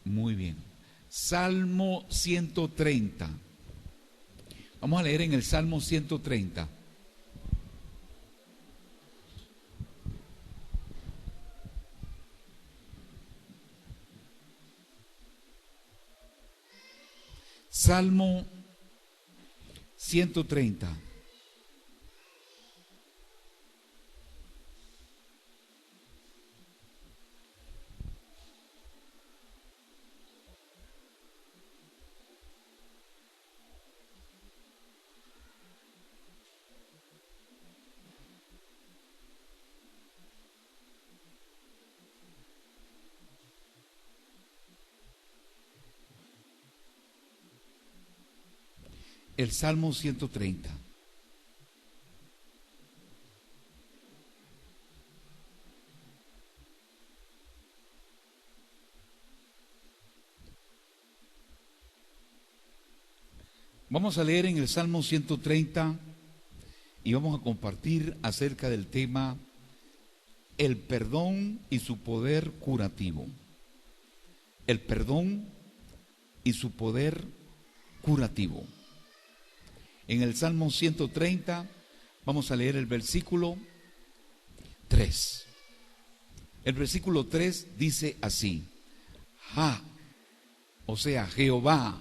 Muy bien. Salmo 130. Vamos a leer en el Salmo 130. Salmo 130. El Salmo 130. Vamos a leer en el Salmo 130 y vamos a compartir acerca del tema el perdón y su poder curativo. El perdón y su poder curativo. En el Salmo 130 vamos a leer el versículo 3. El versículo 3 dice así: Ja, o sea, Jehová,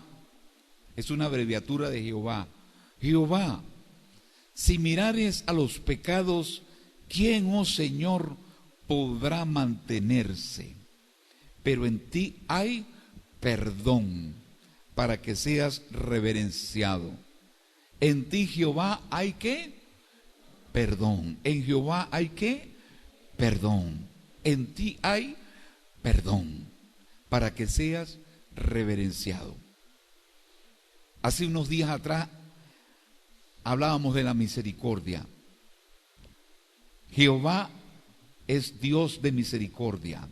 es una abreviatura de Jehová. Jehová, si mirares a los pecados, ¿quién, oh Señor, podrá mantenerse? Pero en ti hay perdón para que seas reverenciado. En ti, Jehová, hay ¿qué? Perdón. En Jehová hay ¿qué? Perdón. En ti hay perdón para que seas reverenciado. Hace unos días atrás hablábamos de la misericordia. Jehová es Dios de misericordia.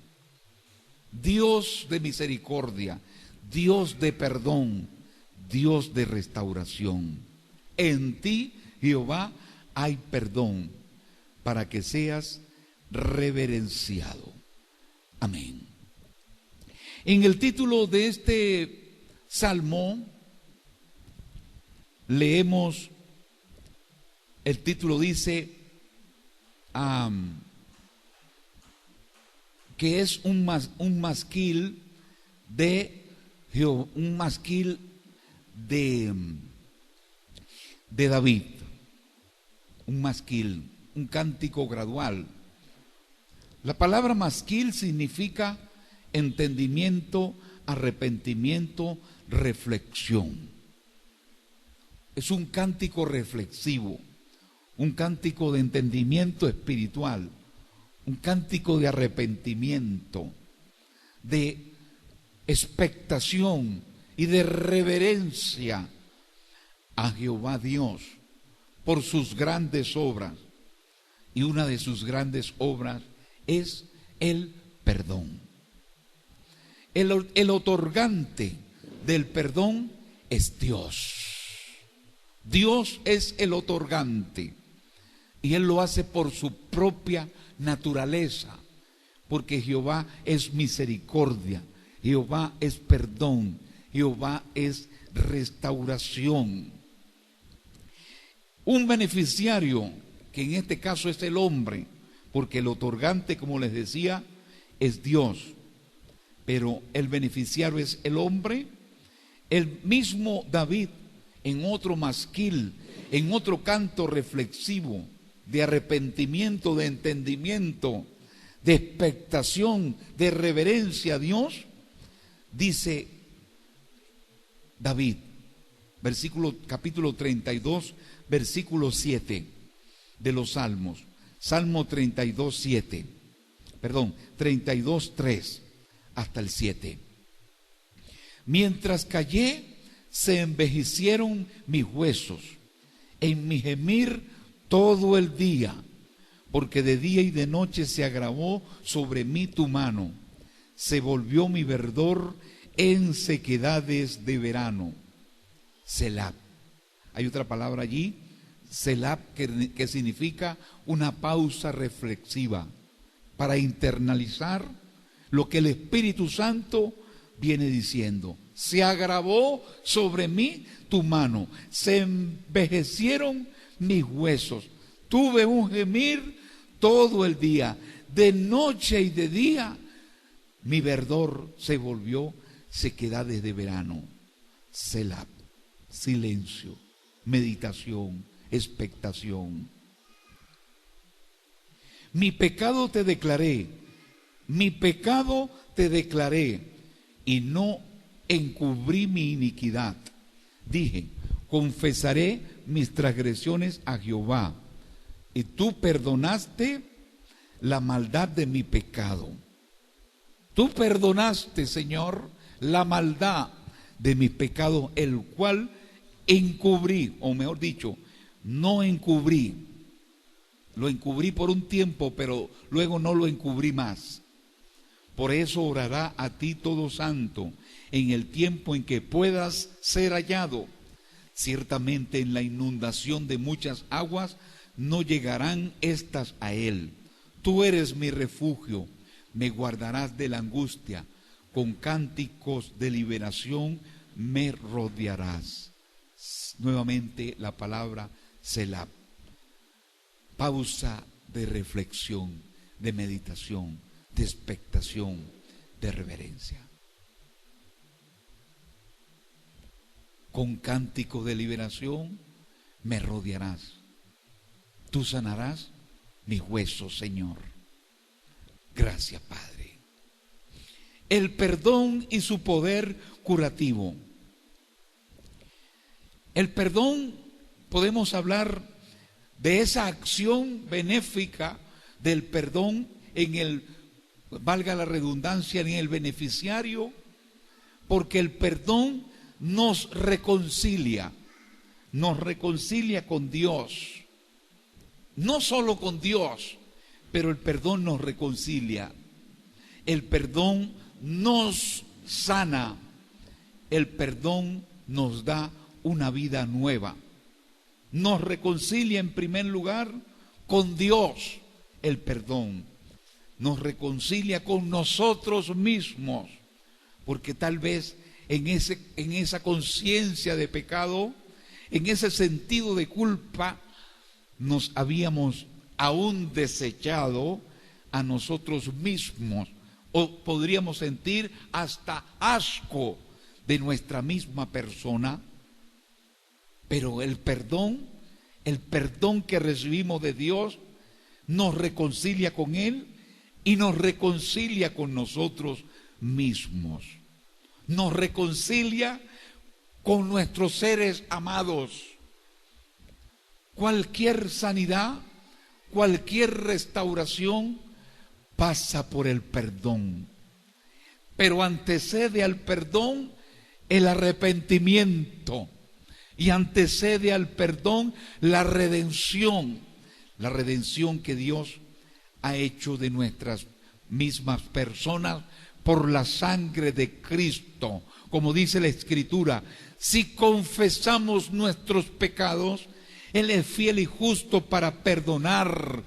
Dios de misericordia, Dios de perdón, Dios de restauración. En ti, Jehová, hay perdón para que seas reverenciado. Amén. En el título de este salmo leemos, el título dice que es un masquil de David, un masquil, un cántico gradual. La palabra masquil significa entendimiento, arrepentimiento, reflexión. Es un cántico reflexivo, un cántico de entendimiento espiritual, un cántico de arrepentimiento, de expectación y de reverencia a Jehová Dios por sus grandes obras. Y una de sus grandes obras es el perdón. El otorgante del perdón es Dios. Dios es el otorgante y Él lo hace por su propia naturaleza, porque Jehová es misericordia, Jehová es perdón, Jehová es restauración. Un beneficiario, que en este caso es el hombre, porque el otorgante, como les decía, es Dios, pero el beneficiario es el hombre. El mismo David, en otro masquil, en otro canto reflexivo, de arrepentimiento, de entendimiento, de expectación, de reverencia a Dios, dice David, capítulo 32, versículo 7 de los Salmos, Salmo 32, 7, perdón, 32, 3 hasta el 7. Mientras callé, se envejecieron mis huesos, en mi gemir todo el día, porque de día y de noche se agravó sobre mí tu mano, se volvió mi verdor en sequedades de verano. Selah. Hay otra palabra allí, Selah, que significa una pausa reflexiva para internalizar lo que el Espíritu Santo viene diciendo: se agravó sobre mí tu mano, se envejecieron mis huesos, tuve un gemir todo el día, de noche y de día mi verdor se volvió sequedades de verano. Selah, silencio, meditación, expectación. Mi pecado te declaré, mi pecado te declaré, y no encubrí mi iniquidad. Dije: confesaré mis transgresiones a Jehová, y tú perdonaste la maldad de mi pecado. Tú perdonaste, Señor, la maldad de mi pecado, el cual encubrí, o mejor dicho, no encubrí. Lo encubrí por un tiempo, pero luego no lo encubrí más. Por eso orará a ti todo santo en el tiempo en que puedas ser hallado. Ciertamente en la inundación de muchas aguas no llegarán estas a él. Tú eres mi refugio, me guardarás de la angustia, con cánticos de liberación me rodearás. Nuevamente la palabra Selah. Pausa de reflexión, de meditación, de expectación, de reverencia. Con cántico de liberación me rodearás. Tú sanarás mis huesos, Señor. Gracias, Padre. El perdón y su poder curativo. El perdón, podemos hablar de esa acción benéfica del perdón en el, valga la redundancia, en el beneficiario, porque el perdón nos reconcilia con Dios. No solo con Dios, pero el perdón nos reconcilia. El perdón nos sana. El perdón nos da una vida nueva. Nos reconcilia en primer lugar con Dios, el perdón. Nos reconcilia con nosotros mismos, porque tal vez en esa conciencia de pecado, en ese sentido de culpa, nos habíamos aún desechado a nosotros mismos, o podríamos sentir hasta asco de nuestra misma persona. Pero el perdón que recibimos de Dios, nos reconcilia con Él y nos reconcilia con nosotros mismos. Nos reconcilia con nuestros seres amados. Cualquier sanidad, cualquier restauración pasa por el perdón. Pero antecede al perdón el arrepentimiento. Y antecede al perdón la redención que Dios ha hecho de nuestras mismas personas por la sangre de Cristo. Como dice la Escritura, si confesamos nuestros pecados, Él es fiel y justo para perdonar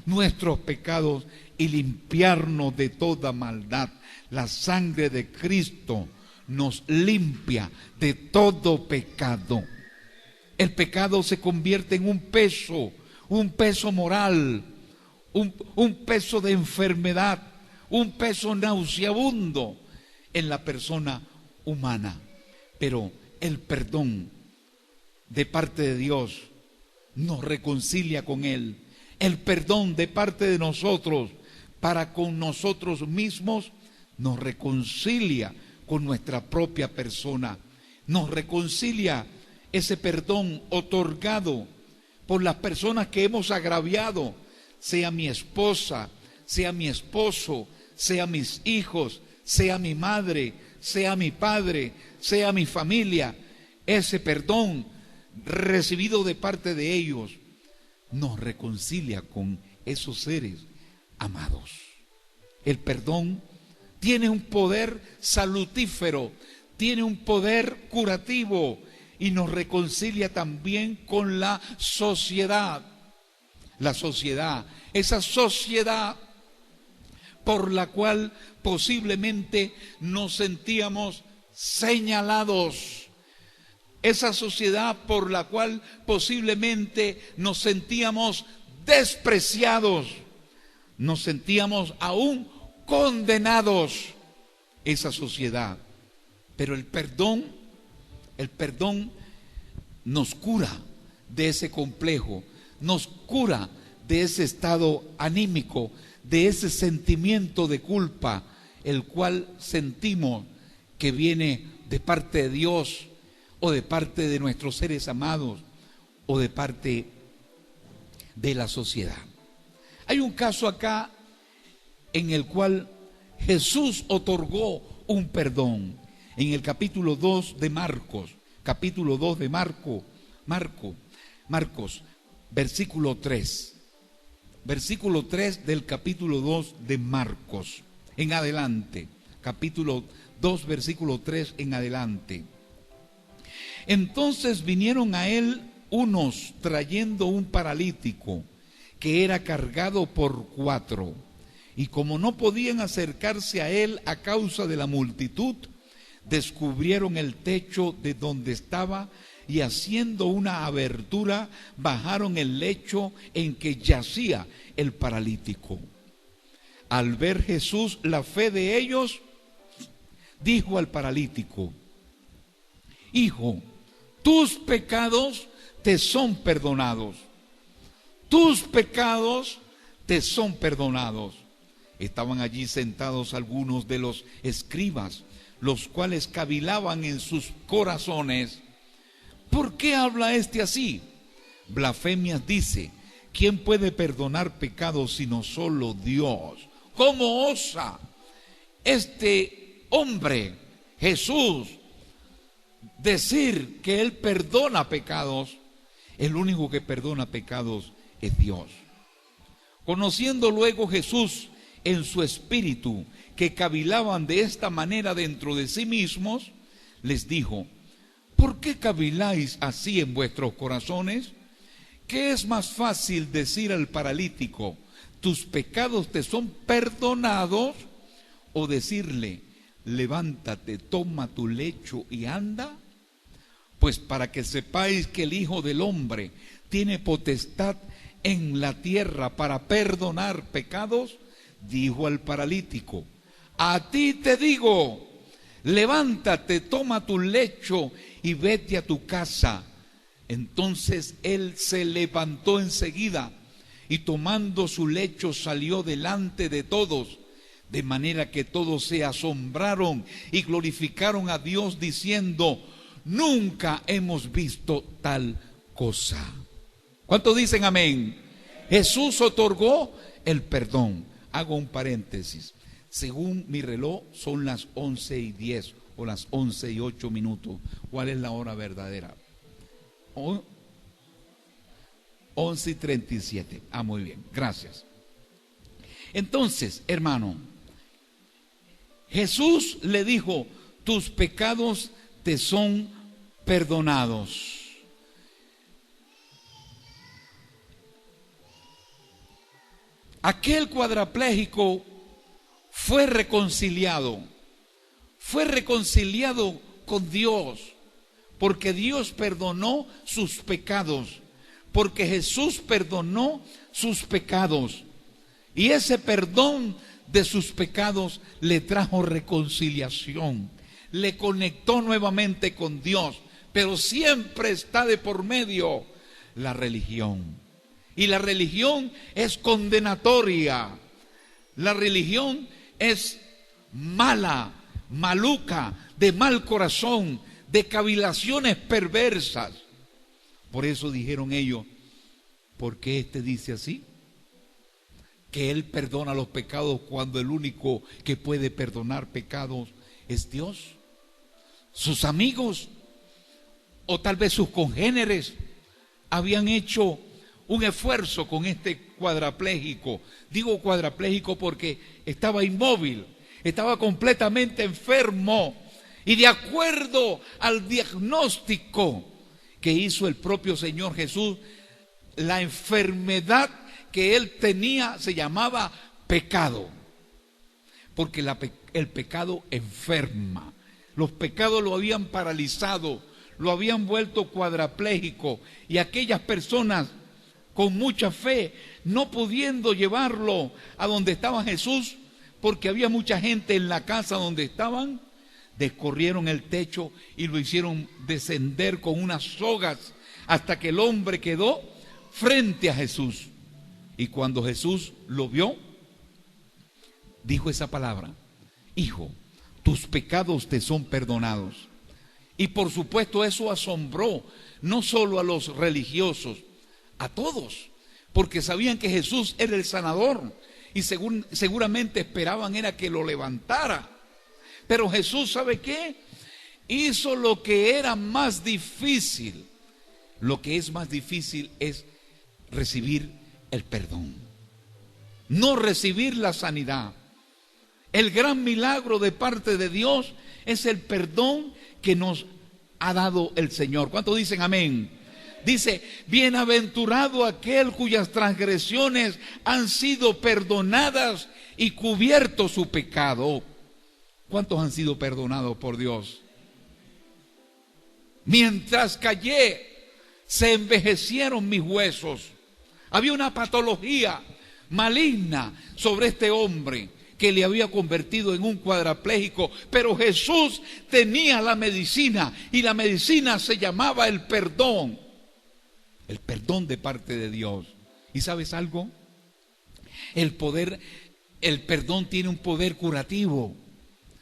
nuestros pecados y limpiarnos de toda maldad. La sangre de Cristo nos limpia de todo pecado. El pecado se convierte en un peso moral, un peso de enfermedad, un peso nauseabundo en la persona humana. Pero el perdón de parte de Dios nos reconcilia con Él. El perdón de parte de nosotros para con nosotros mismos nos reconcilia con nuestra propia persona. Nos reconcilia ese perdón otorgado por las personas que hemos agraviado, sea mi esposa, sea mi esposo, sea mis hijos, sea mi madre, sea mi padre, sea mi familia. Ese perdón recibido de parte de ellos nos reconcilia con esos seres amados. El perdón tiene un poder salutífero, tiene un poder curativo y nos reconcilia también con la sociedad. La sociedad, esa sociedad por la cual posiblemente nos sentíamos señalados, esa sociedad por la cual posiblemente nos sentíamos despreciados, nos sentíamos aún condenados, esa sociedad. Pero el perdón nos cura de ese complejo, nos cura de ese estado anímico, de ese sentimiento de culpa, el cual sentimos que viene de parte de Dios, o de parte de nuestros seres amados, o de parte de la sociedad. Hay un caso acá en el cual Jesús otorgó un perdón. En el capítulo 2 de Marcos, Marcos, versículo 3 del capítulo 2 de Marcos, en adelante, capítulo 2, versículo 3 en adelante. Entonces vinieron a él unos trayendo un paralítico que era cargado por 4, y como no podían acercarse a él a causa de la multitud, descubrieron el techo de donde estaba, y haciendo una abertura bajaron el lecho en que yacía el paralítico. Al ver Jesús la fe de ellos, dijo al paralítico: hijo, tus pecados te son perdonados. Tus pecados te son perdonados. Estaban allí sentados algunos de los escribas, los cuales cavilaban en sus corazones: ¿por qué habla este así? Blasfemias dice. ¿Quién puede perdonar pecados sino solo Dios? ¿Cómo osa este hombre, Jesús, decir que Él perdona pecados? El único que perdona pecados es Dios. Conociendo luego Jesús en su espíritu que cavilaban de esta manera dentro de sí mismos, les dijo: ¿por qué caviláis así en vuestros corazones? ¿Qué es más fácil decir al paralítico: tus pecados te son perdonados? ¿O decirle: levántate, toma tu lecho y anda? Pues para que sepáis que el Hijo del Hombre tiene potestad en la tierra para perdonar pecados, dijo al paralítico: a ti te digo, levántate, toma tu lecho y vete a tu casa. Entonces él se levantó enseguida y tomando su lecho salió delante de todos, de manera que todos se asombraron y glorificaron a Dios diciendo: nunca hemos visto tal cosa. ¿Cuántos dicen amén? Jesús otorgó el perdón. Hago un paréntesis. Según mi reloj son las 11:10 o las 11:08. ¿Cuál es la hora verdadera? 11:37. Muy bien, gracias. Entonces, hermano, Jesús le dijo: tus pecados te son perdonados. Aquel cuadrapléjico fue reconciliado con Dios, porque Dios perdonó sus pecados, porque Jesús perdonó sus pecados, y ese perdón de sus pecados le trajo reconciliación, le conectó nuevamente con Dios. Pero siempre está de por medio la religión, y la religión es condenatoria. La religión es mala, maluca, de mal corazón, de cavilaciones perversas. Por eso dijeron ellos: ¿por qué este dice así? Que Él perdona los pecados cuando el único que puede perdonar pecados es Dios. Sus amigos o tal vez sus congéneres habían hecho un esfuerzo con este cuadrapléjico. Digo cuadrapléjico porque estaba inmóvil, estaba completamente enfermo, y de acuerdo al diagnóstico que hizo el propio Señor Jesús, la enfermedad que él tenía se llamaba pecado. porque el pecado enferma. Los pecados lo habían paralizado, lo habían vuelto cuadrapléjico, y aquellas personas con mucha fe, no pudiendo llevarlo a donde estaba Jesús, porque había mucha gente en la casa donde estaban, descorrieron el techo y lo hicieron descender con unas sogas hasta que el hombre quedó frente a Jesús. Y cuando Jesús lo vio, dijo esa palabra: hijo, tus pecados te son perdonados. Y por supuesto eso asombró no solo a los religiosos, a todos, porque sabían que Jesús era el sanador y seguramente esperaban era que lo levantara. Pero Jesús, ¿sabe qué? Hizo lo que era más difícil. Lo que es más difícil es recibir el perdón, no recibir la sanidad. El gran milagro de parte de Dios es el perdón que nos ha dado el Señor. ¿Cuántos dicen amén? Dice: bienaventurado aquel cuyas transgresiones han sido perdonadas y cubierto su pecado. ¿Cuántos han sido perdonados por Dios? Mientras callé, se envejecieron mis huesos. Había una patología maligna sobre este hombre que le había convertido en un cuadrapléjico, pero Jesús tenía la medicina, y la medicina se llamaba el perdón de parte de Dios. ¿Y sabes algo? El perdón tiene un poder curativo.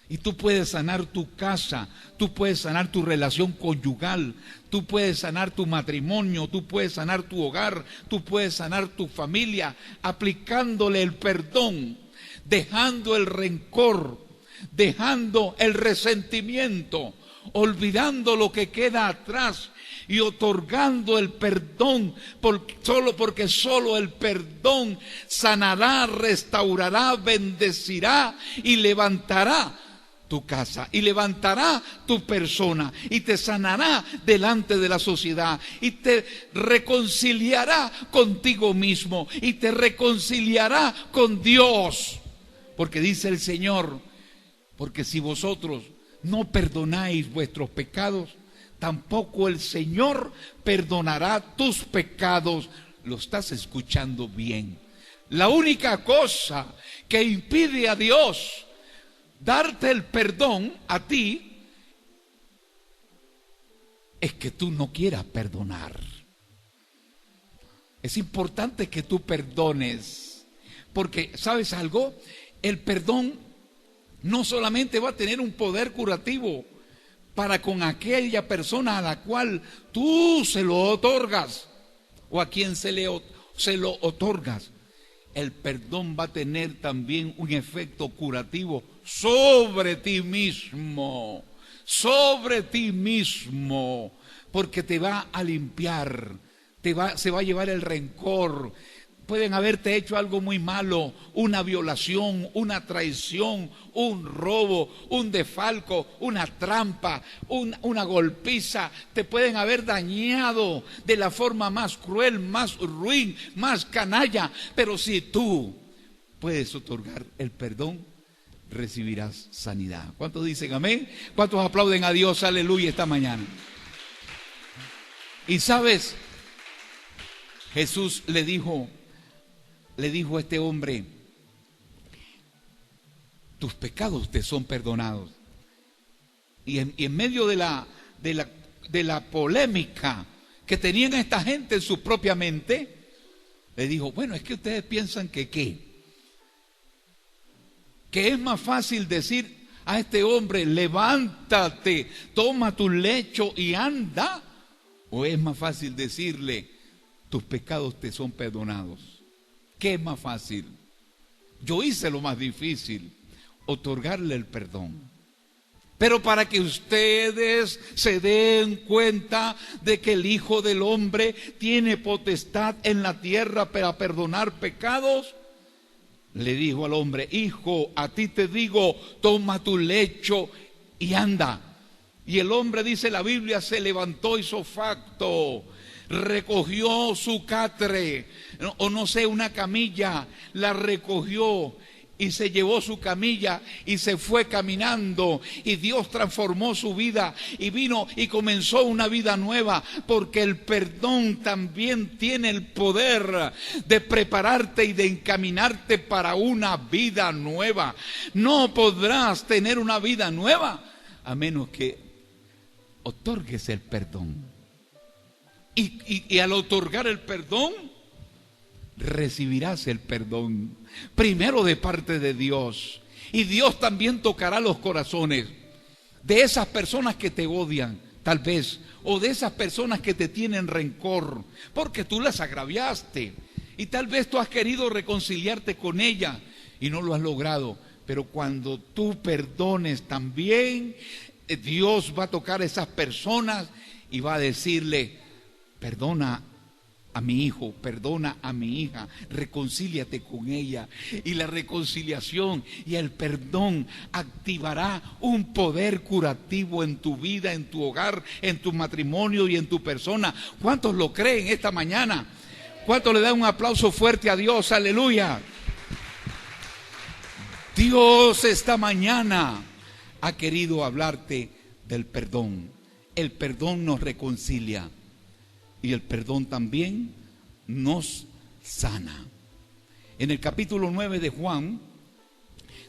Y tú puedes sanar tu casa, tú puedes sanar tu relación conyugal, tú puedes sanar tu matrimonio, tú puedes sanar tu hogar, tú puedes sanar tu familia, aplicándole el perdón, dejando el rencor, dejando el resentimiento, olvidando lo que queda atrás y otorgando el perdón, porque solo el perdón sanará, restaurará, bendecirá y levantará tu casa, y levantará tu persona, y te sanará delante de la sociedad, y te reconciliará contigo mismo, y te reconciliará con Dios. Porque dice el Señor: porque si vosotros no perdonáis vuestros pecados, tampoco el Señor perdonará tus pecados. Lo estás escuchando bien. La única cosa que impide a Dios darte el perdón a ti es que tú no quieras perdonar. Es importante que tú perdones, porque ¿sabes algo? El perdón no solamente va a tener un poder curativo para con aquella persona a la cual tú se lo otorgas o a quien se lo otorgas. El perdón va a tener también un efecto curativo sobre ti mismo, porque te va a limpiar, se va a llevar el rencor. Pueden haberte hecho algo muy malo, una violación, una traición, un robo, un desfalco, una trampa, una golpiza. Te pueden haber dañado de la forma más cruel, más ruin, más canalla. Pero si tú puedes otorgar el perdón, recibirás sanidad. ¿Cuántos dicen amén? ¿Cuántos aplauden a Dios, aleluya, esta mañana? Y sabes, Jesús le dijo a este hombre: tus pecados te son perdonados. Y en medio de la polémica que tenían esta gente en su propia mente, le dijo: bueno, es que ustedes piensan que es más fácil decir a este hombre: levántate, toma tu lecho y anda, o es más fácil decirle: tus pecados te son perdonados. ¿Qué es más fácil? Yo hice lo más difícil, otorgarle el perdón. Pero para que ustedes se den cuenta de que el Hijo del Hombre tiene potestad en la tierra para perdonar pecados, le dijo al hombre: hijo, a ti te digo, toma tu lecho y anda. Y el hombre, dice la Biblia, se levantó ipso facto, recogió su catre, o no sé, una camilla, la recogió y se llevó su camilla y se fue caminando, y Dios transformó su vida y vino y comenzó una vida nueva, porque el perdón también tiene el poder de prepararte y de encaminarte para una vida nueva. No podrás tener una vida nueva a menos que otorgues el perdón. Y al otorgar el perdón, recibirás el perdón, primero de parte de Dios. Y Dios también tocará los corazones de esas personas que te odian, tal vez, o de esas personas que te tienen rencor, porque tú las agraviaste. Y tal vez tú has querido reconciliarte con ella y no lo has logrado. Pero cuando tú perdones también, Dios va a tocar a esas personas y va a decirle: perdona a mi hijo, perdona a mi hija, reconcíliate con ella. Y la reconciliación y el perdón activará un poder curativo en tu vida, en tu hogar, en tu matrimonio y en tu persona. ¿Cuántos lo creen esta mañana? ¿Cuántos le dan un aplauso fuerte a Dios? Aleluya. Dios esta mañana ha querido hablarte del perdón. El perdón nos reconcilia y el perdón también nos sana. En el capítulo 9 de Juan,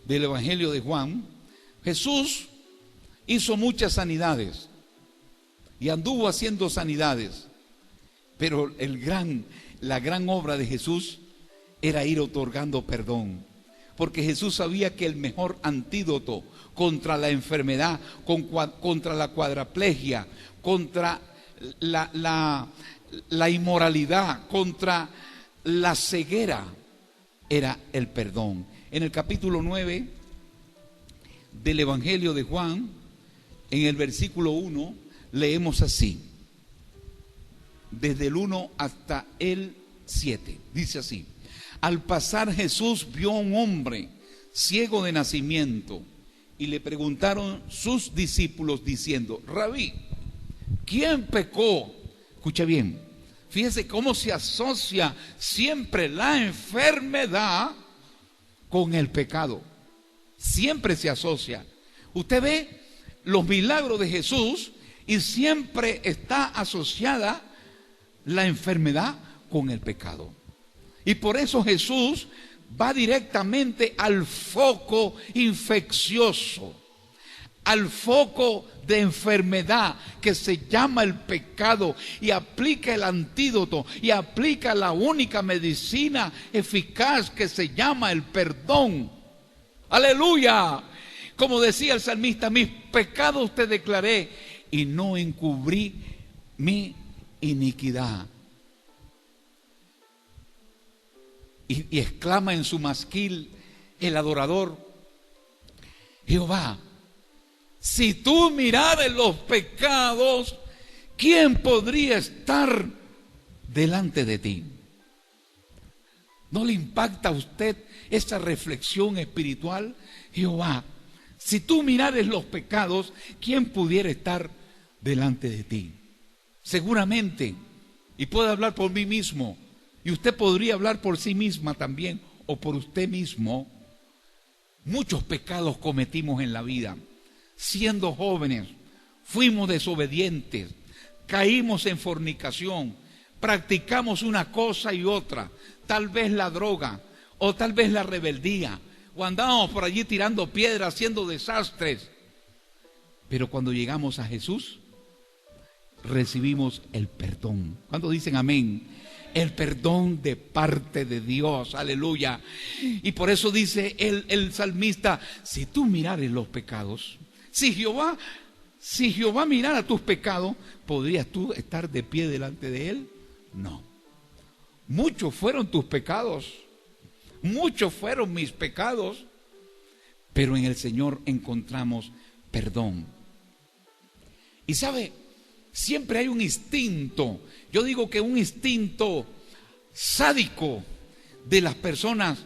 del Evangelio de Juan, Jesús hizo muchas sanidades y anduvo haciendo sanidades, pero la gran obra de Jesús era ir otorgando perdón, porque Jesús sabía que el mejor antídoto contra la enfermedad, contra la cuadraplegia, contra la inmoralidad, contra la ceguera, era el perdón. En el capítulo 9 del Evangelio de Juan, en el versículo 1, leemos así, desde el 1 hasta el 7, dice así: al pasar Jesús vio a un hombre ciego de nacimiento, y le preguntaron sus discípulos diciendo: Rabí, ¿quién pecó? Escucha bien, fíjese cómo se asocia siempre la enfermedad con el pecado. Siempre se asocia. Usted ve los milagros de Jesús y siempre está asociada la enfermedad con el pecado. Y por eso Jesús va directamente al foco infeccioso, al foco de enfermedad que se llama el pecado, y aplica el antídoto y aplica la única medicina eficaz que se llama el perdón. Aleluya. Como decía el salmista: mis pecados te declaré y no encubrí mi iniquidad. Y exclama en su masquil el adorador: Jehová, si tú mirares los pecados, ¿quién podría estar delante de ti? ¿No le impacta a usted esa reflexión espiritual? Jehová, si tú mirares los pecados, ¿quién pudiera estar delante de ti? Seguramente, y puedo hablar por mí mismo, y usted podría hablar por sí misma también, o por usted mismo, muchos pecados cometimos en la vida. Siendo jóvenes, fuimos desobedientes, caímos en fornicación, practicamos una cosa y otra, tal vez la droga, o tal vez la rebeldía, o andábamos por allí tirando piedras, haciendo desastres. Pero cuando llegamos a Jesús, recibimos el perdón. ¿Cuántos dicen amén? El perdón de parte de Dios, aleluya. Y por eso dice el salmista: si tú mirares los pecados, si Jehová mirara tus pecados, ¿podrías tú estar de pie delante de Él? No. Muchos fueron tus pecados, muchos fueron mis pecados, pero en el Señor encontramos perdón. Y sabe, siempre hay un instinto, yo digo que un instinto sádico de las personas,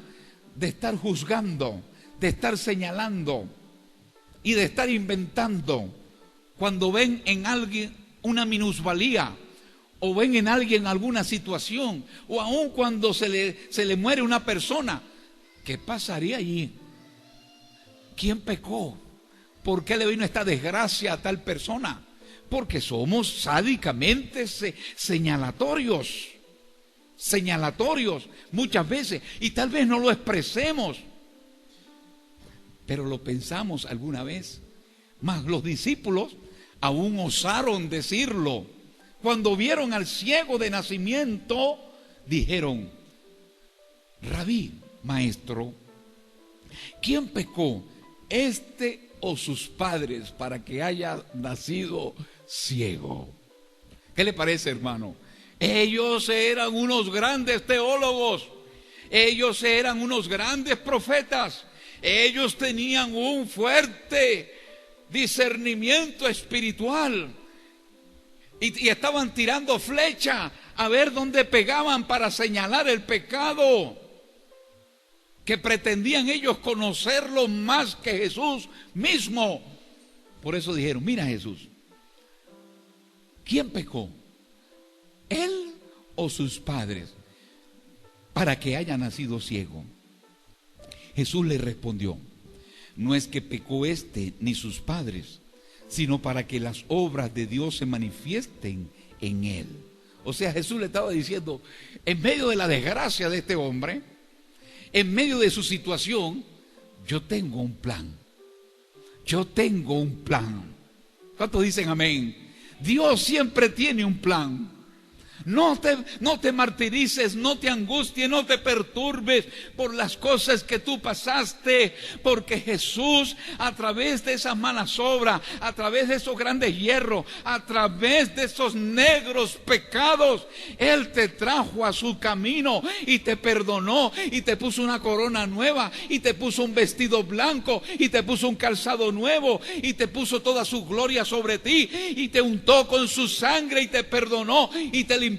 de estar juzgando, de estar señalando y de estar inventando. Cuando ven en alguien una minusvalía, o ven en alguien alguna situación, o aun cuando se le muere una persona, ¿qué pasaría allí? ¿Quién pecó? ¿Por qué le vino esta desgracia a tal persona? Porque somos sádicamente señalatorios muchas veces, y tal vez no lo expresemos, pero lo pensamos alguna vez. Mas los discípulos aún osaron decirlo. Cuando vieron al ciego de nacimiento, dijeron: Rabí, maestro, ¿quién pecó, este o sus padres, para que haya nacido ciego? ¿Qué le parece, hermano? Ellos eran unos grandes teólogos, ellos eran unos grandes profetas, ellos tenían un fuerte discernimiento espiritual y estaban tirando flecha a ver dónde pegaban para señalar el pecado, que pretendían ellos conocerlo más que Jesús mismo. Por eso dijeron: mira, Jesús, ¿quién pecó, él o sus padres, para que haya nacido ciego? Jesús le respondió: no es que pecó este ni sus padres, sino para que las obras de Dios se manifiesten en él. O sea, Jesús le estaba diciendo, en medio de la desgracia de este hombre, en medio de su situación, yo tengo un plan. Yo tengo un plan. ¿Cuántos dicen amén? Dios siempre tiene un plan. No te martirices, no te angusties, no te perturbes por las cosas que tú pasaste, porque Jesús, a través de esas malas obras, a través de esos grandes hierros, a través de esos negros pecados, Él te trajo a su camino y te perdonó y te puso una corona nueva y te puso un vestido blanco y te puso un calzado nuevo y te puso toda su gloria sobre ti y te untó con su sangre y te perdonó y te limpió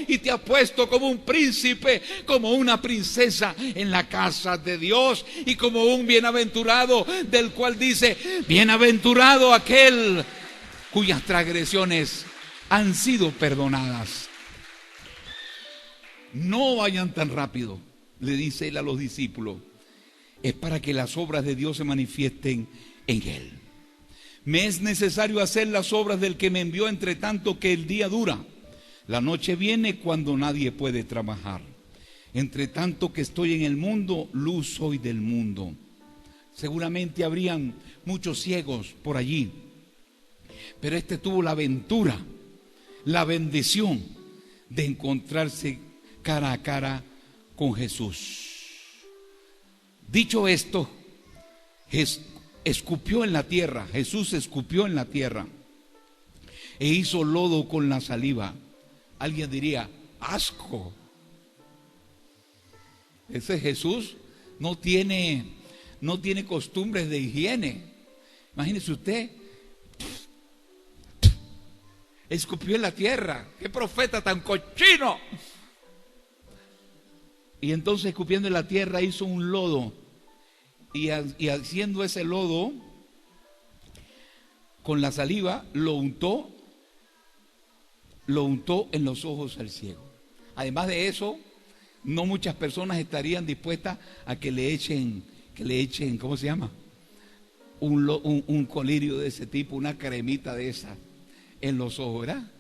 y te ha puesto como un príncipe, como una princesa en la casa de Dios, y como un bienaventurado, del cual dice: bienaventurado aquel cuyas transgresiones han sido perdonadas. No vayan tan rápido, le dice él a los discípulos, es para que las obras de Dios se manifiesten en él. Me es necesario hacer las obras del que me envió, entre tanto que el día dura. La noche viene cuando nadie puede trabajar. Entre tanto que estoy en el mundo, luz soy del mundo. Seguramente habrían muchos ciegos por allí, pero este tuvo la aventura, la bendición de encontrarse cara a cara con Jesús. Dicho esto, escupió en la tierra. Jesús escupió en la tierra e hizo lodo con la saliva. Alguien diría: asco. Ese Jesús no tiene costumbres de higiene. Imagínese usted, escupió en la tierra. ¡Qué profeta tan cochino! Y entonces, escupiendo en la tierra, hizo un lodo, y haciendo ese lodo con la saliva, lo untó en los ojos al ciego. Además de eso, no muchas personas estarían dispuestas a que le echen, ¿cómo se llama? Un colirio de ese tipo, una cremita de esa en los ojos, ¿verdad?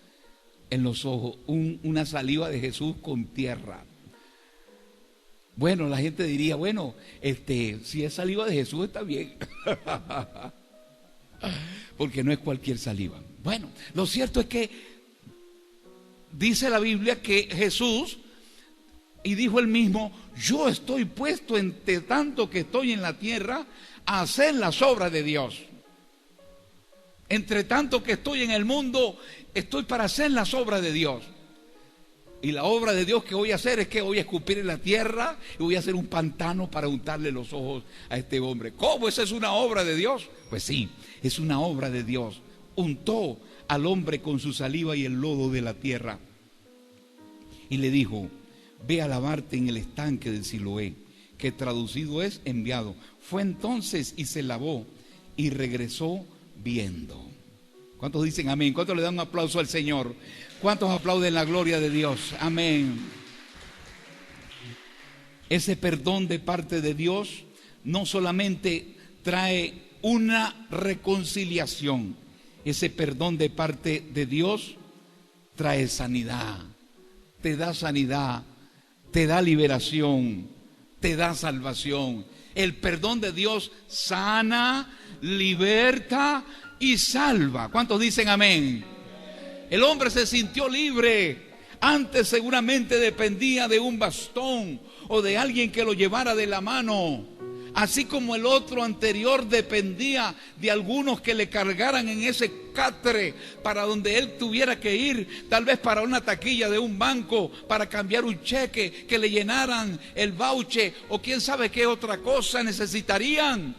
En los ojos, una saliva de Jesús con tierra. Bueno, la gente diría: bueno, si es saliva de Jesús está bien. Porque no es cualquier saliva. Bueno, lo cierto es que dice la Biblia que Jesús, y dijo él mismo: yo estoy puesto, entre tanto que estoy en la tierra, a hacer las obras de Dios. Entre tanto que estoy en el mundo, estoy para hacer las obras de Dios. Y la obra de Dios que voy a hacer es que voy a escupir en la tierra y voy a hacer un pantano para untarle los ojos a este hombre. ¿Cómo? ¿Esa es una obra de Dios? Pues sí, es una obra de Dios. Untó al hombre con su saliva y el lodo de la tierra y le dijo: ve a lavarte en el estanque de Siloé, que traducido es enviado. Fue entonces y se lavó y regresó viendo. ¿Cuántos dicen amén? ¿Cuántos le dan un aplauso al Señor? ¿Cuántos aplauden la gloria de Dios? Amén. ese perdón de parte de Dios no solamente trae una reconciliación, ese perdón de parte de Dios trae sanidad, te da liberación, te da salvación. El perdón de Dios sana, liberta y salva. ¿Cuántos dicen amén? El hombre se sintió libre. Antes seguramente dependía de un bastón o de alguien que lo llevara de la mano. Así como el otro anterior dependía de algunos que le cargaran en ese catre para donde él tuviera que ir, tal vez para una taquilla de un banco, para cambiar un cheque, que le llenaran el voucher o quién sabe qué otra cosa necesitarían.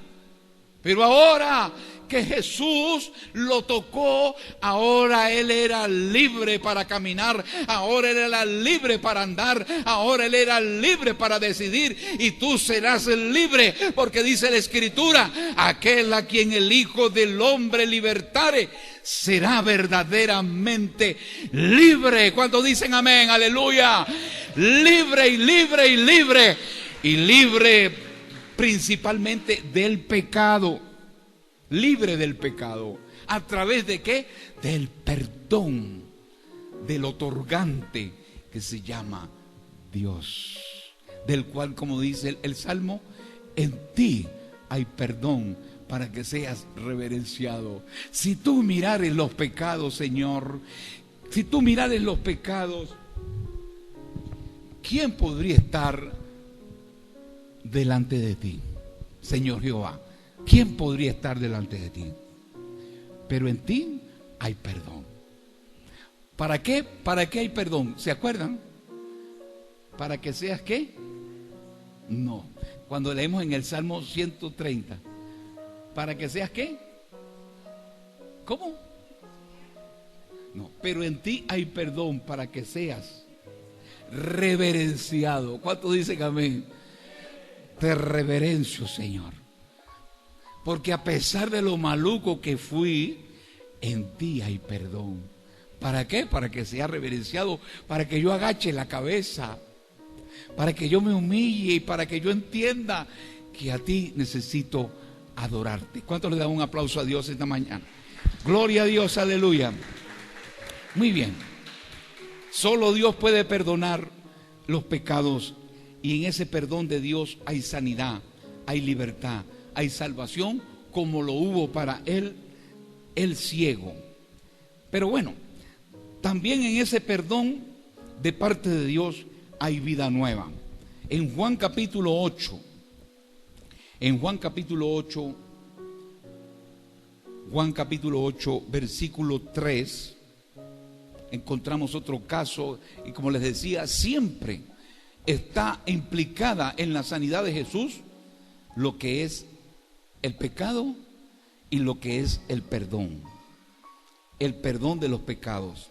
Pero ahora que Jesús lo tocó, ahora él era libre para caminar, ahora él era libre para andar, ahora él era libre para decidir, y tú serás libre, porque dice la Escritura: aquel a quien el Hijo del Hombre libertare será verdaderamente libre. ¿Cuántos dicen amén? Aleluya. Libre y libre y libre, y libre principalmente del pecado, libre del pecado. ¿A través de qué? Del perdón, del otorgante que se llama Dios, del cual, como dice el Salmo, en ti hay perdón para que seas reverenciado. Si tú mirares los pecados, Señor, si tú mirares los pecados, ¿quién podría estar delante de ti, Señor Jehová? ¿Quién podría estar delante de ti? Pero en ti hay perdón. ¿Para qué? ¿Para qué hay perdón? ¿Se acuerdan? ¿Para que seas qué? No. Cuando leemos en el Salmo 130, ¿para que seas qué? ¿Cómo? No, pero en ti hay perdón para que seas reverenciado. ¿Cuántos dicen amén? Te reverencio, Señor, porque a pesar de lo maluco que fui, en ti hay perdón. ¿Para qué? Para que sea reverenciado, para que yo agache la cabeza, para que yo me humille y para que yo entienda que a ti necesito adorarte. ¿Cuántos le dan un aplauso a Dios esta mañana? Gloria a Dios, aleluya. Muy bien. Solo Dios puede perdonar los pecados, y en ese perdón de Dios hay sanidad, hay libertad, hay salvación, como lo hubo para el ciego. Pero bueno, también en ese perdón de parte de Dios hay vida nueva. En Juan capítulo 8, versículo 3, encontramos otro caso, y como les decía, siempre está implicada en la sanidad de Jesús lo que es el pecado y lo que es el perdón de los pecados.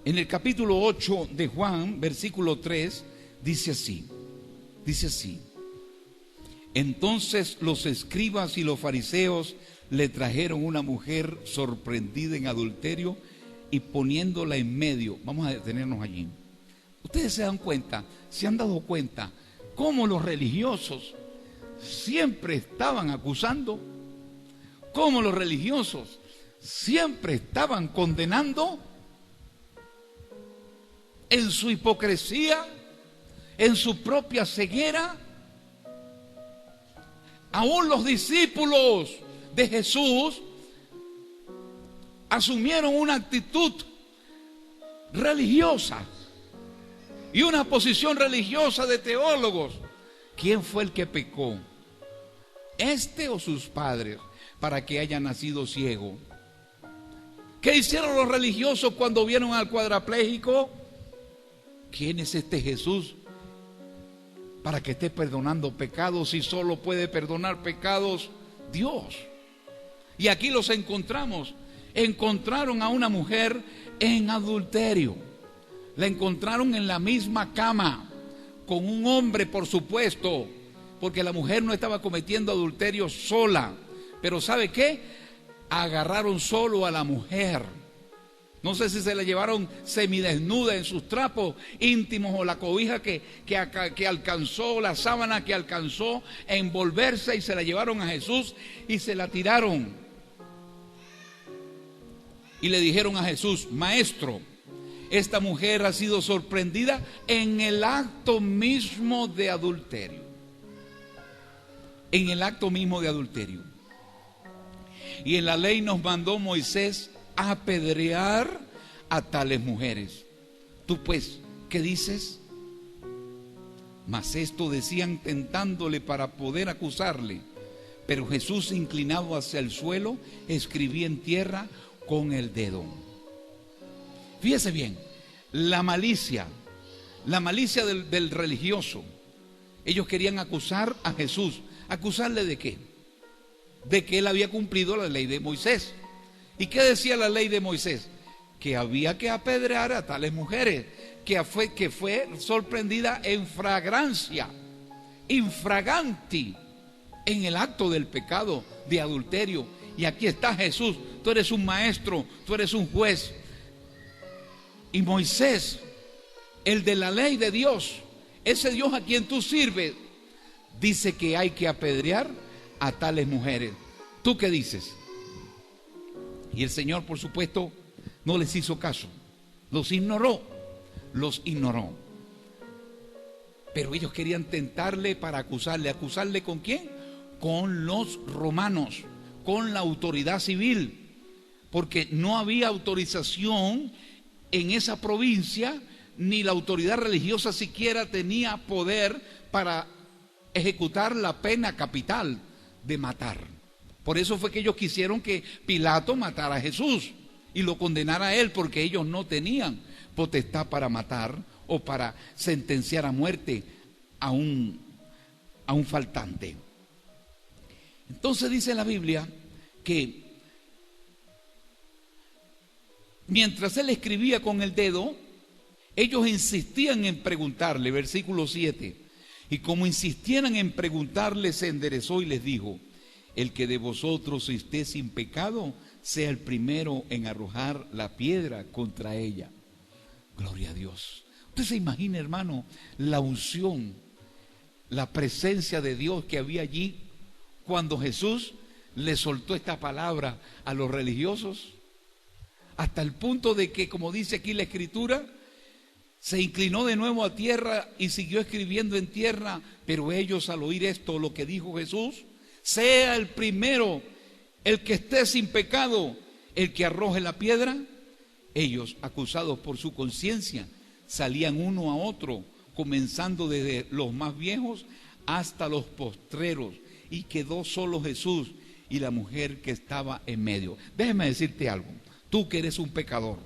En el capítulo 8 de Juan, versículo 3, dice así: entonces los escribas y los fariseos le trajeron una mujer sorprendida en adulterio, y poniéndola en medio. Vamos a detenernos allí. Ustedes se han dado cuenta cómo los religiosos siempre estaban acusando, cómo los religiosos siempre estaban condenando, en su hipocresía, en su propia ceguera. Aún los discípulos de Jesús asumieron una actitud religiosa y una posición religiosa de teólogos. ¿Quién fue el que pecó? ¿Este o sus padres para que haya nacido ciego? ¿Qué hicieron los religiosos cuando vieron al cuadrapléjico? ¿Quién es este Jesús para que esté perdonando pecados, si solo puede perdonar pecados Dios? Y aquí los encontramos. Encontraron a una mujer en adulterio. La encontraron en la misma cama con un hombre, por supuesto, porque la mujer no estaba cometiendo adulterio sola. Pero ¿sabe qué? Agarraron solo a la mujer No sé si se la llevaron semidesnuda en sus trapos íntimos o la cobija que alcanzó, la sábana que alcanzó a envolverse, y se la llevaron a Jesús y se la tiraron. Y le dijeron a Jesús: Maestro, esta mujer ha sido sorprendida en el acto mismo de adulterio. En el acto mismo de adulterio. Y en la ley nos mandó Moisés apedrear a tales mujeres. Tú pues, ¿qué dices? Mas esto decían tentándole para poder acusarle. Pero Jesús, inclinado hacia el suelo, escribía en tierra con el dedo. Fíjese bien, la malicia del religioso. Ellos querían acusar a Jesús. ¿Acusarle de qué? De que él había cumplido la ley de Moisés. ¿Y qué decía la ley de Moisés? Que había que apedrear a tales mujeres, que fue sorprendida en flagrancia, infraganti, en el acto del pecado de adulterio. Y aquí está Jesús: tú eres un maestro, tú eres un juez. Y Moisés, el de la ley de Dios, ese Dios a quien tú sirves, dice que hay que apedrear a tales mujeres. ¿Tú qué dices? Y el Señor, por supuesto, no les hizo caso. Los ignoró. Pero ellos querían tentarle para acusarle. ¿Acusarle con quién? Con los romanos, con la autoridad civil. Porque no había autorización en esa provincia, ni la autoridad religiosa siquiera tenía poder para ejecutar la pena capital de matar. Por eso fue que ellos quisieron que Pilato matara a Jesús y lo condenara a él, porque ellos no tenían potestad para matar o para sentenciar a muerte a un faltante. Entonces dice la Biblia que mientras él escribía con el dedo, ellos insistían en preguntarle, versículo 7, y como insistieran en preguntarle, se enderezó y les dijo: el que de vosotros esté sin pecado, sea el primero en arrojar la piedra contra ella. Gloria a Dios. Usted se imagina, hermano, la unción, la presencia de Dios que había allí cuando Jesús le soltó esta palabra a los religiosos, hasta el punto de que, como dice aquí la Escritura, se inclinó de nuevo a tierra y siguió escribiendo en tierra. Pero ellos, al oír esto, lo que dijo Jesús: sea el primero, el que esté sin pecado, el que arroje la piedra. Ellos, acusados por su conciencia, salían uno a otro, comenzando desde los más viejos hasta los postreros, y quedó solo Jesús y la mujer que estaba en medio. Déjeme decirte algo, tú que eres un pecador.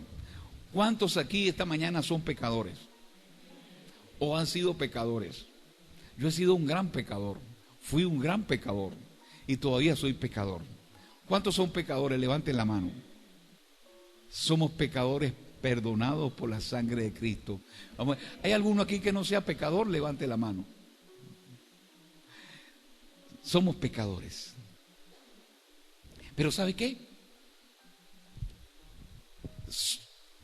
¿Cuántos aquí esta mañana son pecadores? ¿O han sido pecadores? Yo he sido un gran pecador, fui un gran pecador y todavía soy pecador. ¿Cuántos son pecadores? Levanten la mano. Somos pecadores perdonados por la sangre de Cristo. Vamos, ¿hay alguno aquí que no sea pecador? Levante la mano. Somos pecadores. Pero ¿sabe qué?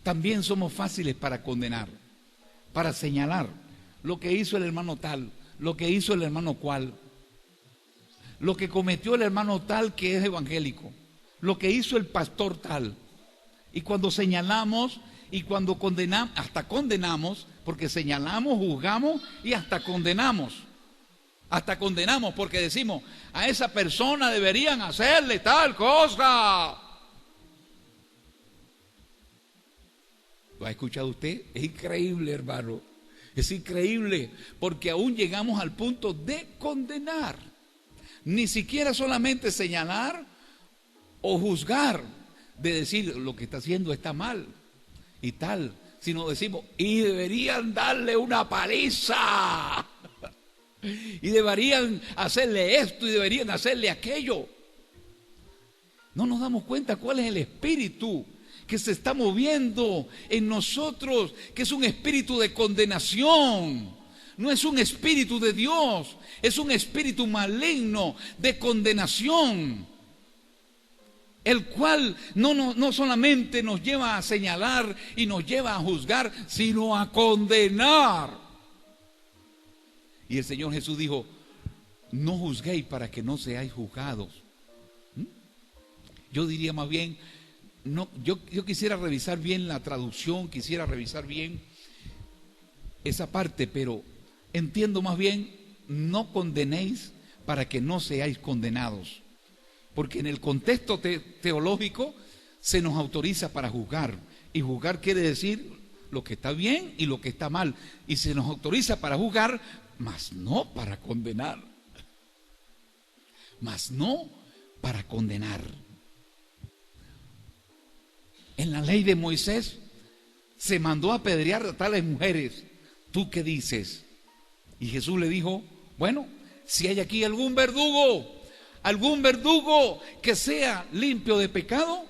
También somos fáciles para condenar, para señalar lo que hizo el hermano tal, lo que hizo el hermano cual, lo que cometió el hermano tal que es evangélico, lo que hizo el pastor tal. Y cuando señalamos y cuando condenamos, hasta condenamos, porque señalamos, juzgamos y hasta condenamos. Hasta condenamos porque decimos: a esa persona deberían hacerle tal cosa. ¿Lo ha escuchado usted? Es increíble, hermano. Es increíble, porque aún llegamos al punto de condenar. Ni siquiera solamente señalar o juzgar, de decir lo que está haciendo está mal y tal, sino decimos: y deberían darle una paliza, y deberían hacerle esto, y deberían hacerle aquello. No nos damos cuenta cuál es el espíritu que se está moviendo en nosotros, que es un espíritu de condenación. No es un espíritu de Dios, es un espíritu maligno de condenación. el cual no solamente nos lleva a señalar y nos lleva a juzgar, sino a condenar. Y el Señor Jesús dijo: no juzguéis para que no seáis juzgados. Yo diría más bien, yo quisiera revisar bien la traducción, quisiera revisar bien esa parte, pero entiendo más bien: no condenéis para que no seáis condenados. Porque en el contexto teológico se nos autoriza para juzgar. Y juzgar quiere decir lo que está bien y lo que está mal. Y se nos autoriza para juzgar, mas no para condenar. Mas no para condenar. En la ley de Moisés se mandó a apedrear a tales mujeres. ¿Tú qué dices? Y Jesús le dijo: bueno, si hay aquí algún verdugo que sea limpio de pecado,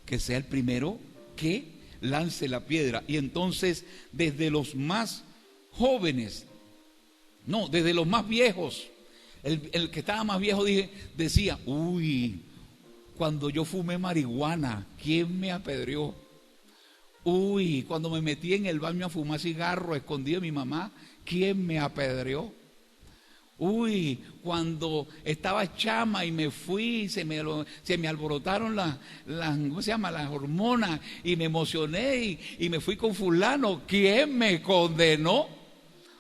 que sea el primero que lance la piedra. Y entonces, desde los más jóvenes, desde los más viejos, el que estaba más viejo decía: uy, cuando yo fumé marihuana, ¿quién me apedreó? Uy, cuando me metí en el baño a fumar cigarro escondido de mi mamá, ¿quién me apedreó? Uy, cuando estaba chama y me fui, se me alborotaron las hormonas y me emocioné y me fui con fulano, ¿quién me condenó?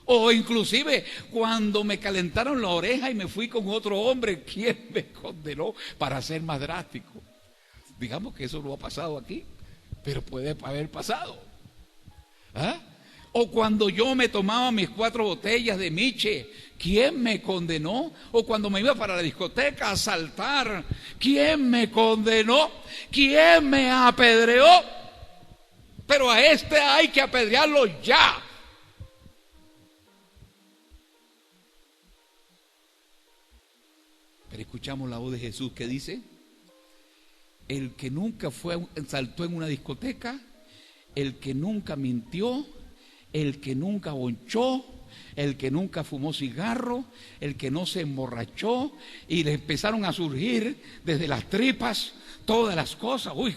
O inclusive cuando me calentaron la oreja y me fui con otro hombre, ¿quién me condenó? Para ser más drástico. Digamos que eso no ha pasado aquí, pero puede haber pasado. ¿Ah? O cuando yo me tomaba mis 4 botellas de miche, ¿quién me condenó? O cuando me iba para la discoteca a saltar, ¿quién me condenó? ¿Quién me apedreó? Pero a este hay que apedrearlo ya. Pero escuchamos la voz de Jesús que dice: el que nunca saltó en una discoteca, el que nunca mintió, el que nunca bonchó, el que nunca fumó cigarro, el que no se emborrachó y le empezaron a surgir desde las tripas todas las cosas. Uy,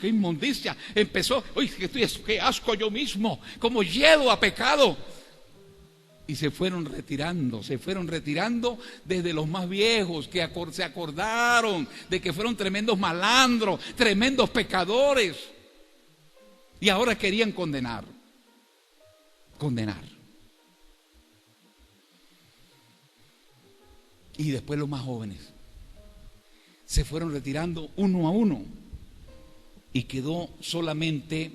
qué inmundicia. Empezó, uy, qué asco yo mismo, como llevo a pecado. Y se fueron retirando desde los más viejos que se acordaron de que fueron tremendos malandros, tremendos pecadores. Y ahora querían condenar. Y después los más jóvenes se fueron retirando uno a uno y quedó solamente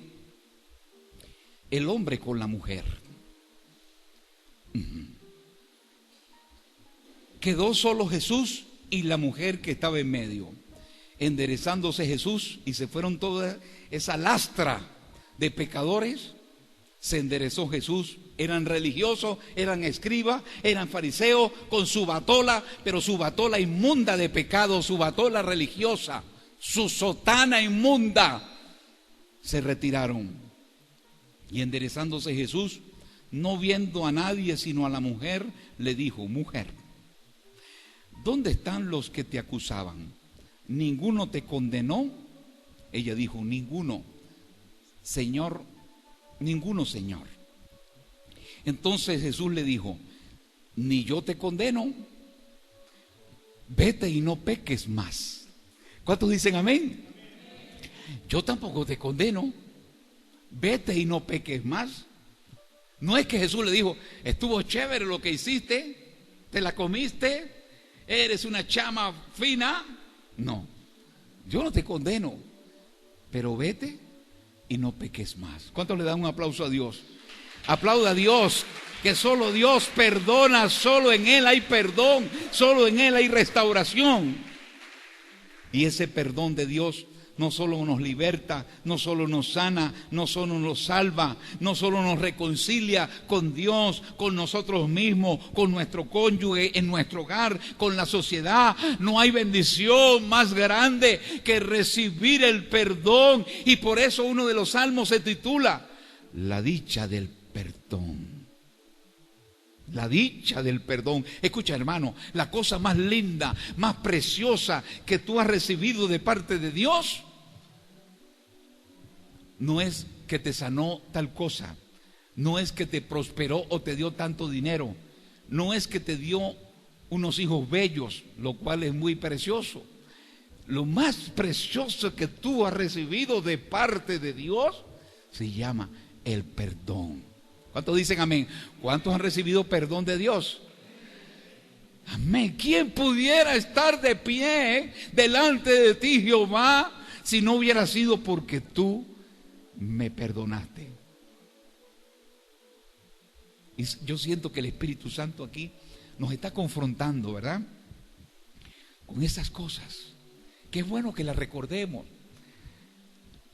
el hombre con la mujer. Quedó solo Jesús y la mujer que estaba en medio. Enderezándose Jesús y se fueron toda esa lastra de pecadores, se enderezó Jesús. Eran religiosos, eran escribas, eran fariseos con su batola, pero su batola inmunda de pecado, su batola religiosa, su sotana inmunda. Se retiraron. Y enderezándose Jesús, no viendo a nadie sino a la mujer, le dijo: mujer, ¿dónde están los que te acusaban? ¿Ninguno te condenó? Ella dijo: ninguno, Señor, ninguno, Señor. Entonces Jesús le dijo: ni yo te condeno, vete y no peques más. ¿Cuántos dicen amén? Yo tampoco te condeno, vete y no peques más. No es que Jesús le dijo: estuvo chévere lo que hiciste, te la comiste, eres una chama fina. No, yo no te condeno, pero vete y no peques más. ¿Cuántos le dan un aplauso a Dios? Aplauda a Dios, que solo Dios perdona, solo en Él hay perdón, solo en Él hay restauración. Y ese perdón de Dios no solo nos liberta, no solo nos sana, no solo nos salva, no solo nos reconcilia con Dios, con nosotros mismos, con nuestro cónyuge, en nuestro hogar, con la sociedad. No hay bendición más grande que recibir el perdón. Y por eso uno de los salmos se titula: la dicha del perdón. La dicha del perdón. Escucha, hermano, la cosa más linda, más preciosa que tú has recibido de parte de Dios no es que te sanó tal cosa, no es que te prosperó o te dio tanto dinero, no es que te dio unos hijos bellos, lo cual es muy precioso. Lo más precioso que tú has recibido de parte de Dios se llama el perdón. ¿Cuántos dicen amén? ¿Cuántos han recibido perdón de Dios? Amén. ¿Quién pudiera estar de pie delante de ti, Jehová, si no hubiera sido porque tú me perdonaste? Y yo siento que el Espíritu Santo aquí nos está confrontando, ¿verdad? Con esas cosas. Que es bueno que las recordemos.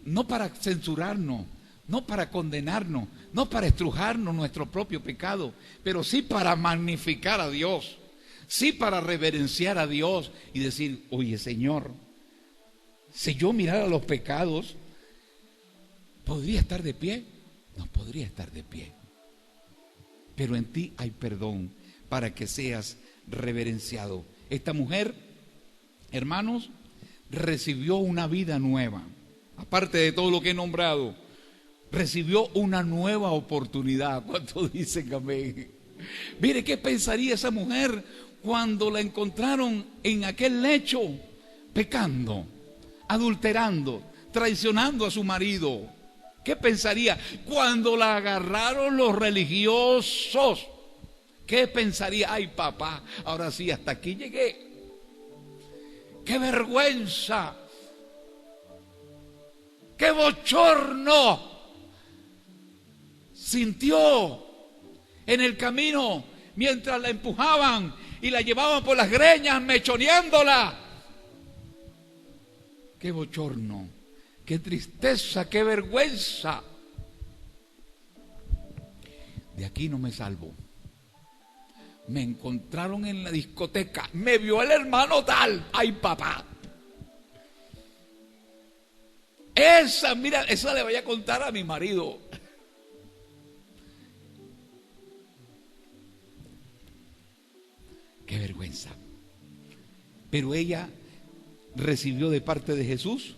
No para censurarnos, no para condenarnos, no para estrujarnos nuestro propio pecado, pero sí para magnificar a Dios, sí para reverenciar a Dios y decir, oye Señor, si yo mirara los pecados, ¿podría estar de pie? No podría estar de pie. Pero en ti hay perdón para que seas reverenciado. Esta mujer, hermanos, recibió una vida nueva. Aparte de todo lo que he nombrado, recibió una nueva oportunidad. ¿Cuántos dicen amén? Mire, ¿qué pensaría esa mujer cuando la encontraron en aquel lecho pecando, adulterando, traicionando a su marido? ¿Qué pensaría cuando la agarraron los religiosos? ¿Qué pensaría? Ay, papá, ahora sí, hasta aquí llegué. ¡Qué vergüenza! ¡Qué bochorno! Sintió en el camino mientras la empujaban y la llevaban por las greñas mechoneándola. ¡Qué bochorno! ¡Qué tristeza! ¡Qué vergüenza! De aquí no me salvo. Me encontraron en la discoteca, me vio el hermano tal. ¡Ay, papá! Mira, esa le voy a contar a mi marido. ¡Qué vergüenza! Pero ella recibió de parte de Jesús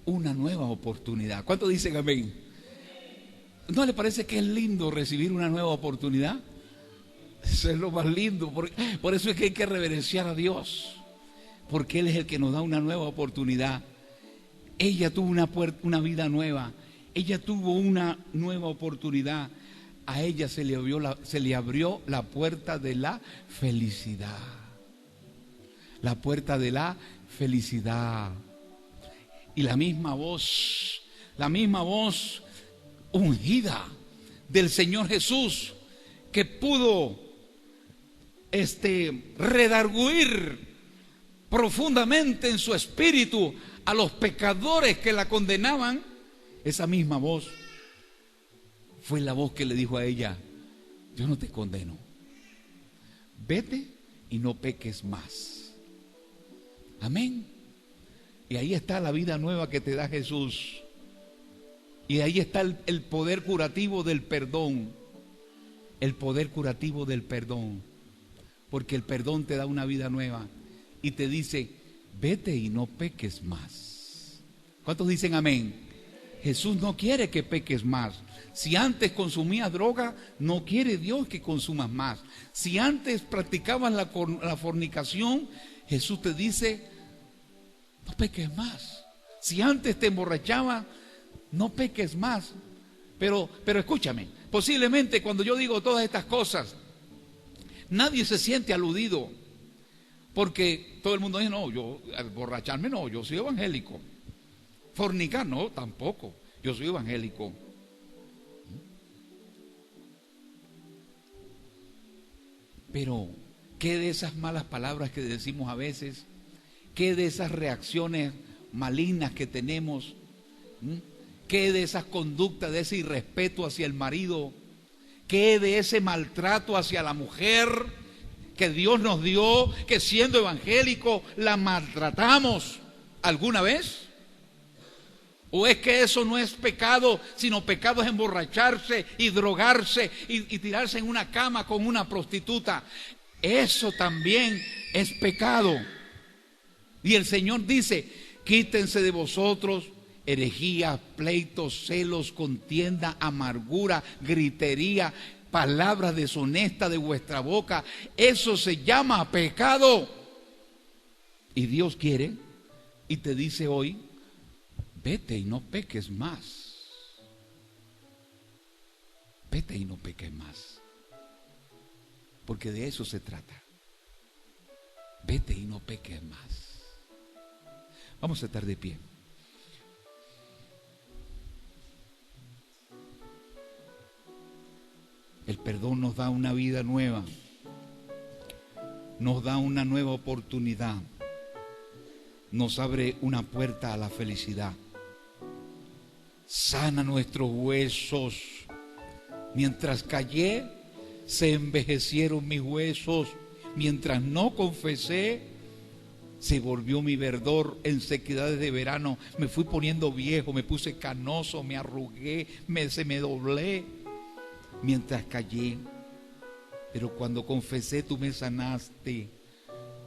una nueva oportunidad. ¿Cuántos dicen amén? ¿No le parece que es lindo recibir una nueva oportunidad? Eso es lo más lindo. Por eso es que hay que reverenciar a Dios, porque Él es el que nos da una nueva oportunidad. Ella tuvo una vida nueva. Ella tuvo una nueva oportunidad. A ella se le abrió la puerta de la felicidad. La puerta de la felicidad. Y la misma voz ungida del Señor Jesús, que pudo redarguir profundamente en su espíritu a los pecadores que la condenaban, esa misma voz fue la voz que le dijo a ella: yo no te condeno, vete y no peques más. Amén. Y ahí está la vida nueva que te da Jesús. Y ahí está el poder curativo del perdón. El poder curativo del perdón. Porque el perdón te da una vida nueva y te dice: vete y no peques más. ¿Cuántos dicen amén? Jesús no quiere que peques más. Si antes consumías droga, no quiere Dios que consumas más. Si antes practicabas la fornicación, Jesús te dice: no peques más. Si antes te emborrachabas, no peques más. Pero escúchame, posiblemente cuando yo digo todas estas cosas, nadie se siente aludido, porque todo el mundo dice: no, yo emborracharme no, yo soy evangélico. Fornicar no, tampoco, yo soy evangélico. Pero ¿qué de esas malas palabras que decimos a veces? ¿Qué de esas reacciones malignas que tenemos? ¿Qué de esas conductas, de ese irrespeto hacia el marido? ¿Qué de ese maltrato hacia la mujer que Dios nos dio, que siendo evangélico la maltratamos alguna vez? ¿O es que eso no es pecado, sino pecado es emborracharse y drogarse y tirarse en una cama con una prostituta? Eso también es pecado. Y el Señor dice: quítense de vosotros herejías, pleitos, celos, contienda, amargura, gritería, palabras deshonestas de vuestra boca. Eso se llama pecado. Y Dios quiere y te dice hoy: vete y no peques más. Vete y no peques más. Porque de eso se trata. Vete y no peques más. Vamos a estar de pie. El perdón nos da una vida nueva. Nos da una nueva oportunidad. Nos abre una puerta a la felicidad. Sana nuestros huesos. Mientras callé, se envejecieron mis huesos. Mientras no confesé, se volvió mi verdor en sequedades de verano. Me fui poniendo viejo, me puse canoso, me arrugué, se me doblé. Mientras callé, pero cuando confesé, tú me sanaste.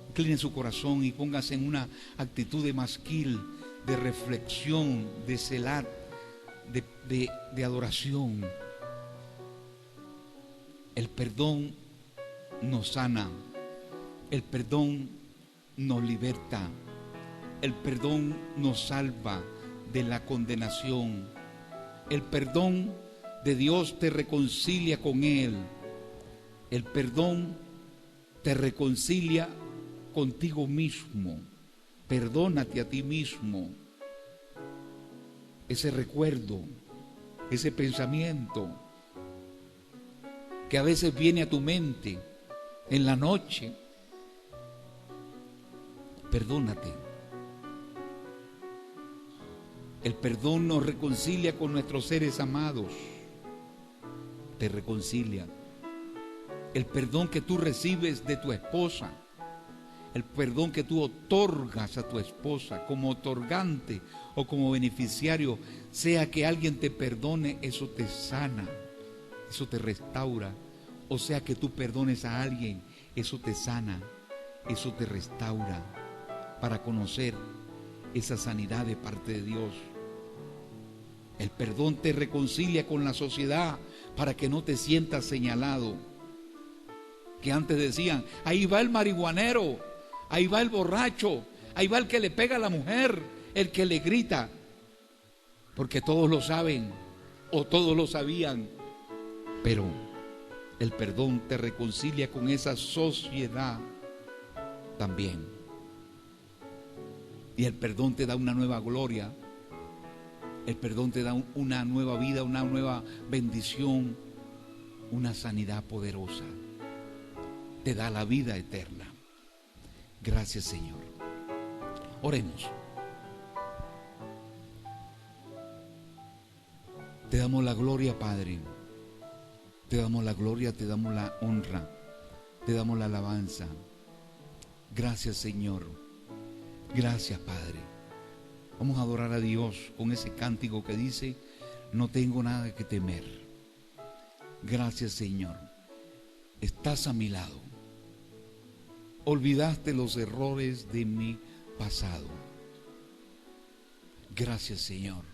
Incline su corazón y póngase en una actitud de masquil, de reflexión, de celar, de adoración. El perdón nos sana, el perdón nos liberta, el perdón nos salva de la condenación. El perdón de Dios te reconcilia con Él. El perdón te reconcilia contigo mismo. Perdónate a ti mismo. Ese recuerdo, ese pensamiento que a veces viene a tu mente en la noche, perdónate. El perdón nos reconcilia con nuestros seres amados. Te reconcilia. El perdón que tú recibes de tu esposa, el perdón que tú otorgas a tu esposa como otorgante o como beneficiario, sea que alguien te perdone, eso te sana, eso te restaura. O sea que tú perdones a alguien, eso te sana, eso te restaura, para conocer esa sanidad de parte de Dios. El perdón te reconcilia con la sociedad para que no te sientas señalado. Que antes decían: ahí va el marihuanero, ahí va el borracho, ahí va el que le pega a la mujer, el que le grita. Porque todos lo saben o todos lo sabían. Pero el perdón te reconcilia con esa sociedad también. Y el perdón te da una nueva gloria. El perdón te da una nueva vida, una nueva bendición, una sanidad poderosa. Te da la vida eterna. Gracias, Señor. Oremos. Te damos la gloria, Padre. Te damos la gloria, te damos la honra, te damos la alabanza. Gracias, Señor. Gracias, Padre. Vamos a adorar a Dios con ese cántico que dice: no tengo nada que temer. Gracias, Señor. Estás a mi lado. Olvidaste los errores de mi pasado. Gracias, Señor.